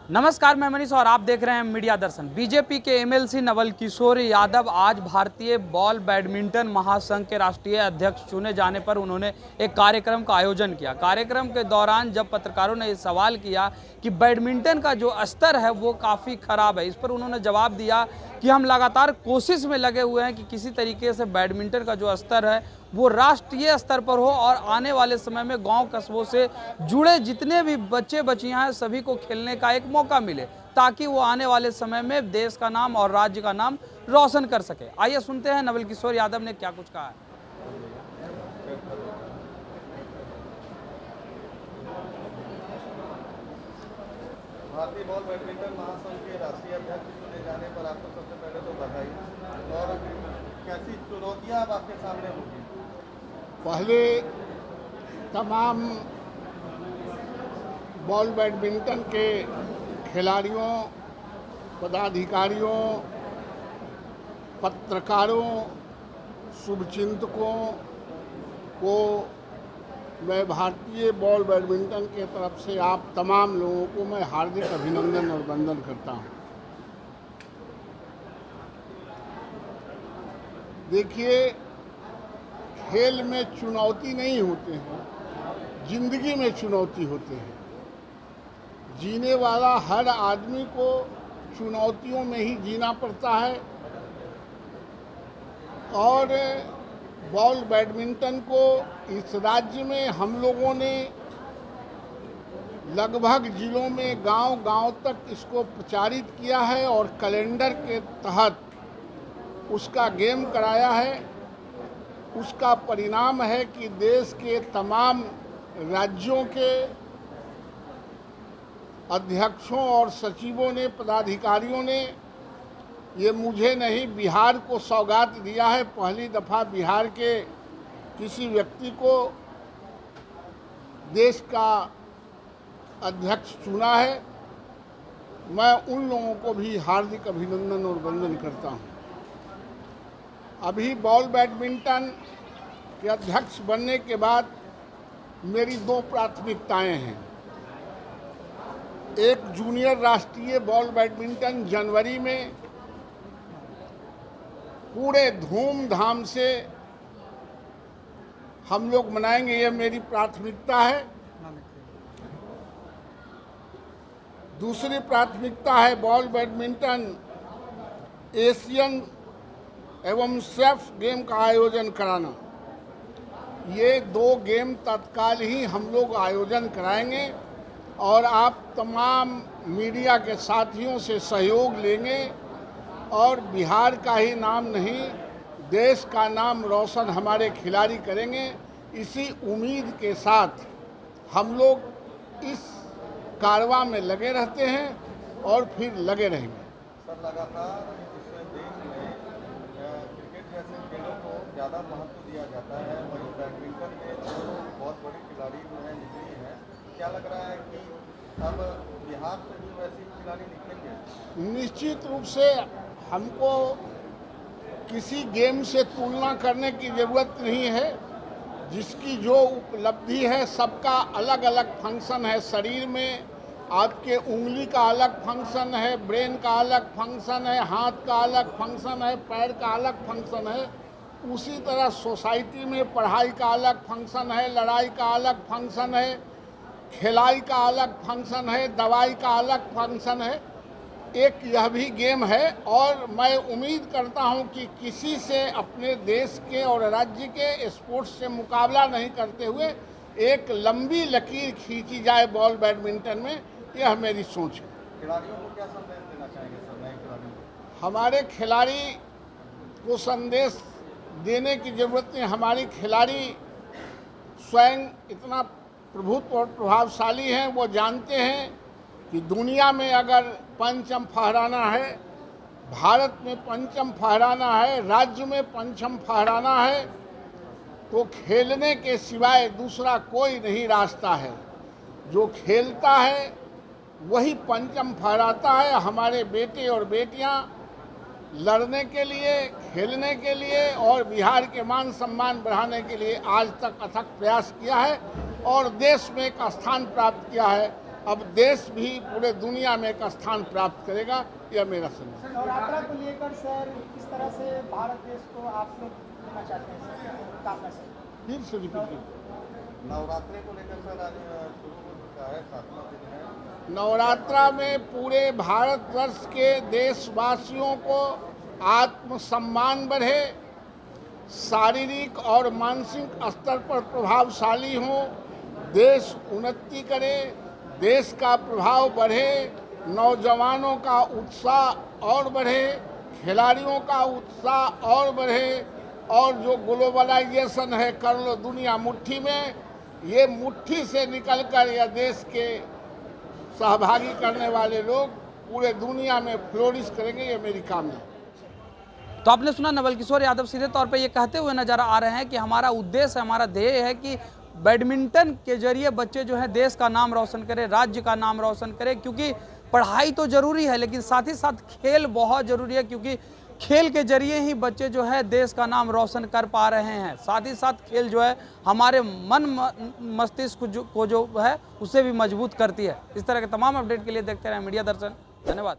नमस्कार, मैं मनीष और आप देख रहे हैं मीडिया दर्शन। बीजेपी के एमएलसी नवल किशोर यादव आज भारतीय बॉल बैडमिंटन महासंघ के राष्ट्रीय अध्यक्ष चुने जाने पर उन्होंने एक कार्यक्रम का आयोजन किया। कार्यक्रम के दौरान जब पत्रकारों ने सवाल किया कि बैडमिंटन का जो स्तर है वो काफ़ी खराब है, इस पर उन्होंने जवाब दिया कि हम लगातार कोशिश में लगे हुए हैं कि किसी तरीके से बैडमिंटन का जो स्तर है वो राष्ट्रीय स्तर पर हो और आने वाले समय में गांव कस्बों से जुड़े जितने भी बच्चे बच्चियां हैं सभी को खेलने का एक मौका मिले, ताकि वो आने वाले समय में देश का नाम और राज्य का नाम रोशन कर सके। आइए सुनते हैं नवल किशोर यादव ने क्या कुछ कहा है। भारतीय बॉल बैडमिंटन महासंघ के राष्ट्रीय अध्यक्ष चुने जाने पर आपको सबसे पहले तो बधाई। और कैसी चुनौतियां अब आपके सामने होगी? पहले तमाम बॉल बैडमिंटन के खिलाड़ियों, पदाधिकारियों, पत्रकारों, शुभचिंतकों को मैं भारतीय बॉल बैडमिंटन के तरफ से आप तमाम लोगों को मैं हार्दिक अभिनंदन और वंदन करता हूं। देखिए, खेल में चुनौती नहीं होते हैं, जिंदगी में चुनौती होते हैं। जीने वाला हर आदमी को चुनौतियों में ही जीना पड़ता है और बॉल बैडमिंटन को इस राज्य में हम लोगों ने लगभग जिलों में गांव-गांव तक इसको प्रचारित किया है और कैलेंडर के तहत उसका गेम कराया है। उसका परिणाम है कि देश के तमाम राज्यों के अध्यक्षों और सचिवों ने, पदाधिकारियों ने, ये मुझे नहीं बिहार को सौगात दिया है। पहली दफ़ा बिहार के किसी व्यक्ति को देश का अध्यक्ष चुना है। मैं उन लोगों को भी हार्दिक अभिनंदन और वंदन करता हूँ। अभी बॉल बैडमिंटन के अध्यक्ष बनने के बाद मेरी दो प्राथमिकताएं हैं। एक, जूनियर राष्ट्रीय बॉल बैडमिंटन जनवरी में पूरे धूमधाम से हम लोग मनाएंगे, ये मेरी प्राथमिकता है। दूसरी प्राथमिकता है बॉल बैडमिंटन एशियन एवं सेफ गेम का आयोजन कराना। ये दो गेम तत्काल ही हम लोग आयोजन कराएंगे और आप तमाम मीडिया के साथियों से सहयोग लेंगे और बिहार का ही नाम नहीं, देश का नाम रोशन हमारे खिलाड़ी करेंगे। इसी उम्मीद के साथ हम लोग इस कारवां में लगे रहते हैं और फिर लगे रहेंगे। सर, लगातार इस देश में क्रिकेट जैसे खेलों को ज़्यादा महत्व दिया जाता है और बैडमिंटन में जो बहुत बड़े खिलाड़ी जो हैं निकली हैं, क्या लग रहा है कि अब बिहार से भी वैसे खिलाड़ी निकलेंगे? निश्चित रूप से हमको किसी गेम से तुलना करने की ज़रूरत नहीं है। जिसकी जो उपलब्धि है, सबका अलग अलग फंक्शन है। शरीर में आपके उंगली का अलग फंक्शन है, ब्रेन का अलग फंक्शन है, हाथ का अलग फंक्शन है, पैर का अलग फंक्शन है। उसी तरह सोसाइटी में पढ़ाई का अलग फंक्शन है, लड़ाई का अलग फंक्शन है, खिलाई का अलग फंक्शन है, दवाई का अलग फंक्शन है। एक यह भी गेम है और मैं उम्मीद करता हूं कि किसी से अपने देश के और राज्य के स्पोर्ट्स से मुकाबला नहीं करते हुए एक लंबी लकीर खींची जाए बॉल बैडमिंटन में। यह मेरी सोच है। खिलाड़ियों को क्या संदेश देना चाहेंगे सर, नए खिलाड़ियों को? हमारे खिलाड़ी को संदेश देने की ज़रूरत नहीं। हमारी खिलाड़ी स्वयं इतना प्रभुत्व और प्रभावशाली हैं, वो जानते हैं कि दुनिया में अगर पंचम फहराना है, भारत में पंचम फहराना है, राज्य में पंचम फहराना है, तो खेलने के सिवाय दूसरा कोई नहीं रास्ता है। जो खेलता है वही पंचम फहराता है। हमारे बेटे और बेटियां लड़ने के लिए, खेलने के लिए और बिहार के मान सम्मान बढ़ाने के लिए आज तक अथक प्रयास किया है और देश में एक स्थान प्राप्त किया है। अब देश भी पूरे दुनिया में एक स्थान प्राप्त करेगा, यह मेरा समझ है। नवरात्रा को लेकर सर किस तरह से भारत देश को आप लोग देना चाहते हैं सर, क्या मैसेज? फिर से रिपीट कीजिए। नवरात्रि को लेकर सर आज शुरू हो चुका है, 7वां दिन है। नवरात्रा में पूरे भारतवर्ष के देशवासियों को आत्मसम्मान बढ़े, शारीरिक और मानसिक स्तर पर प्रभावशाली हों, देश उन्नति करे, देश का प्रभाव बढ़े, नौजवानों का उत्साह और बढ़े, खिलाड़ियों का उत्साह और बढ़े, और जो ग्लोबलाइजेशन है कर लो दुनिया मुट्ठी में, ये मुट्ठी से निकलकर यह देश के सहभागी करने वाले लोग पूरे दुनिया में फ्लोरिश करेंगे, ये मेरी कामना है। तो आपने सुना नवल किशोर यादव सीधे तौर पे ये कहते हुए नजर आ रहे हैं कि हमारा उद्देश्य, हमारा ध्येय है कि बैडमिंटन के जरिए बच्चे जो है देश का नाम रोशन करें, राज्य का नाम रोशन करें, क्योंकि पढ़ाई तो जरूरी है लेकिन साथ ही साथ खेल बहुत जरूरी है, क्योंकि खेल के जरिए ही बच्चे जो है देश का नाम रोशन कर पा रहे हैं। साथ ही साथ खेल जो है हमारे मन मस्तिष्क को जो है उसे भी मजबूत करती है। इस तरह के तमाम अपडेट के लिए देखते रहें मीडिया दर्शन। धन्यवाद।